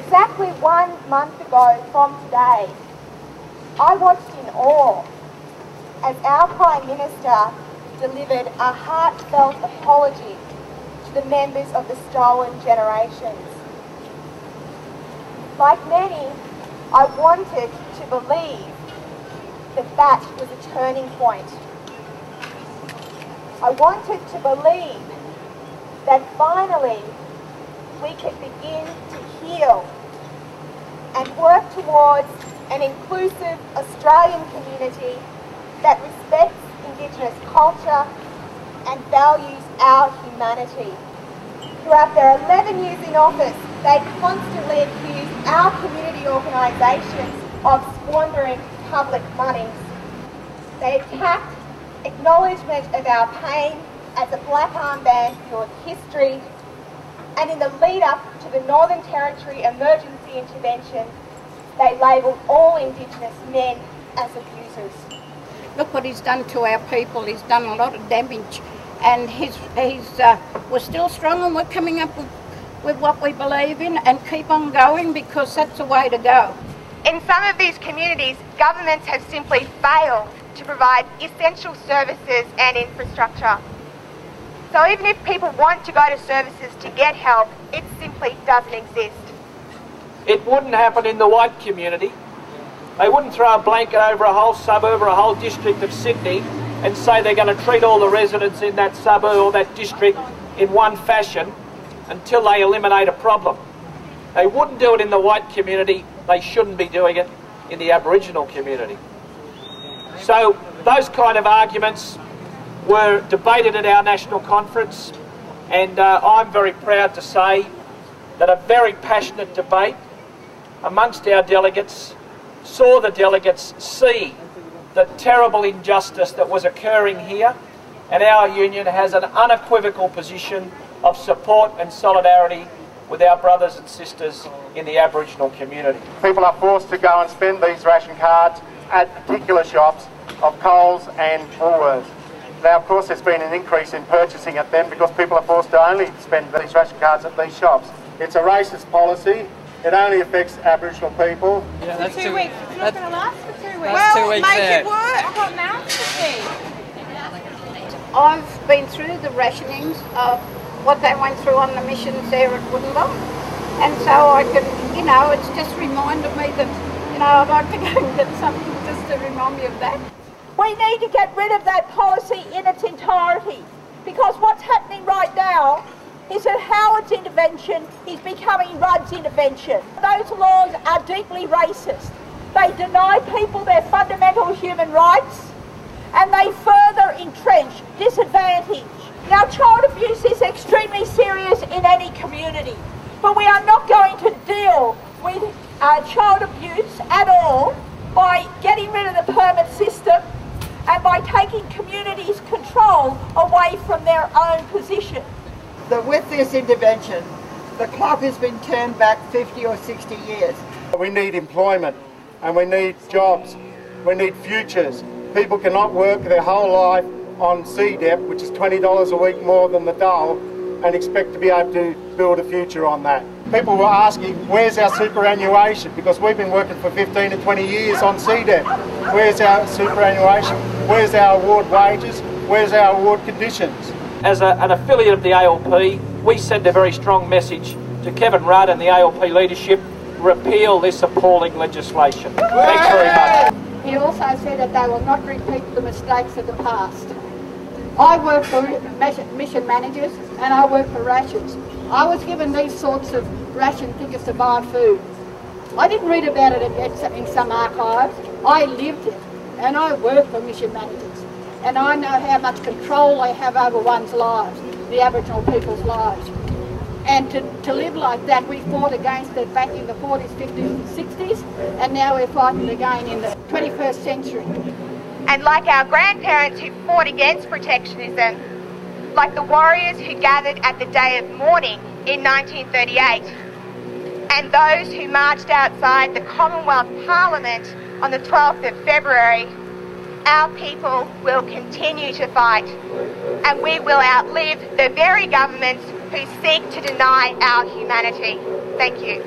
Exactly 1 month ago from today, I watched in awe as our Prime Minister delivered a heartfelt apology to the members of the stolen generations. Like many, I wanted to believe that that was a turning point. I wanted to believe that finally we could begin to heal and work towards an inclusive Australian community that respects Indigenous culture and values our humanity. Throughout their 11 years in office, they constantly accused our community organisations of squandering public monies. They attacked acknowledgement of our pain as a black armband for history, and in the lead up to the Northern Territory emergency intervention, they labelled all Indigenous men as abusers. Look what he's done to our people. He's done a lot of damage, and we're still strong, and we're coming up with what we believe in and keep on going, because that's the way to go. In some of these communities, governments have simply failed to provide essential services and infrastructure. So even if people want to go to services to get help, it simply doesn't exist. It wouldn't happen in the white community. They wouldn't throw a blanket over a whole suburb or a whole district of Sydney and say they're going to treat all the residents in that suburb or that district in one fashion until they eliminate a problem. They wouldn't do it in the white community. They shouldn't be doing it in the Aboriginal community. So those kind of arguments were debated at our national conference, and I'm very proud to say that a very passionate debate amongst our delegates saw the delegates see the terrible injustice that was occurring here, and our union has an unequivocal position of support and solidarity with our brothers and sisters in the Aboriginal community. People are forced to go and spend these ration cards at particular shops of Coles and Woolworths. Now, of course, there's been an increase in purchasing at them because people are forced to only spend these ration cards at these shops. It's a racist policy. It only affects Aboriginal people. Yeah, that's 2 weeks. It's not going to last for 2 weeks. That's 2 weeks make there. it work. I've got mouths to feed. I've been through the rationings of what they went through on the missions there at Wollongong, and so I can, it's just reminded me that, I'd like to go and get something just to remind me of that. We need to get rid of that policy in its entirety, because what's happening right now is that Howard's intervention is becoming Rudd's intervention. Those laws are deeply racist. They deny people their fundamental human rights, and they further entrench disadvantage. Now, child abuse is extremely serious in any community, but we are not going to deal with child abuse at all by getting rid of the permit system and by taking communities' control away from their own position. That with this intervention, the clock has been turned back 50 or 60 years. We need employment and we need jobs. We need futures. People cannot work their whole life on CDEP, which is $20 a week more than the dole, and expect to be able to build a future on that. People were asking, where's our superannuation? Because we've been working for 15 to 20 years on CDEP. Where's our superannuation? Where's our award wages? Where's our award conditions? As an affiliate of the ALP, we send a very strong message to Kevin Rudd and the ALP leadership: repeal this appalling legislation. Thanks very much. He also said that they will not repeat the mistakes of the past. I work for mission managers and I work for rations. I was given these sorts of ration tickets to buy food. I didn't read about it in some archives. I lived it, and I work for mission managers. And I know how much control they have over one's lives, the Aboriginal people's lives. And to live like that, we fought against it back in the 40s, 50s and 60s, and now we're fighting again in the 21st century. And like our grandparents who fought against protectionism, like the warriors who gathered at the Day of Mourning in 1938, and those who marched outside the Commonwealth Parliament on the 12th of February, our people will continue to fight, and we will outlive the very governments who seek to deny our humanity. Thank you.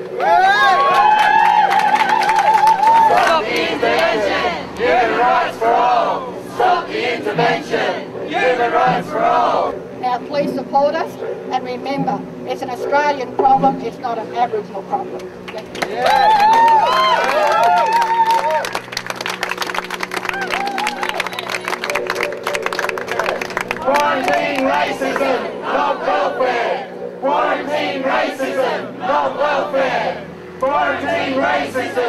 Stop the intervention! Human rights for all! Stop the intervention! Human rights for all! Now please support us, and remember, it's an Australian problem, it's not an Aboriginal problem. Thank you. Quarantine racism, not welfare! Quarantine racism, not welfare! Quarantine racism!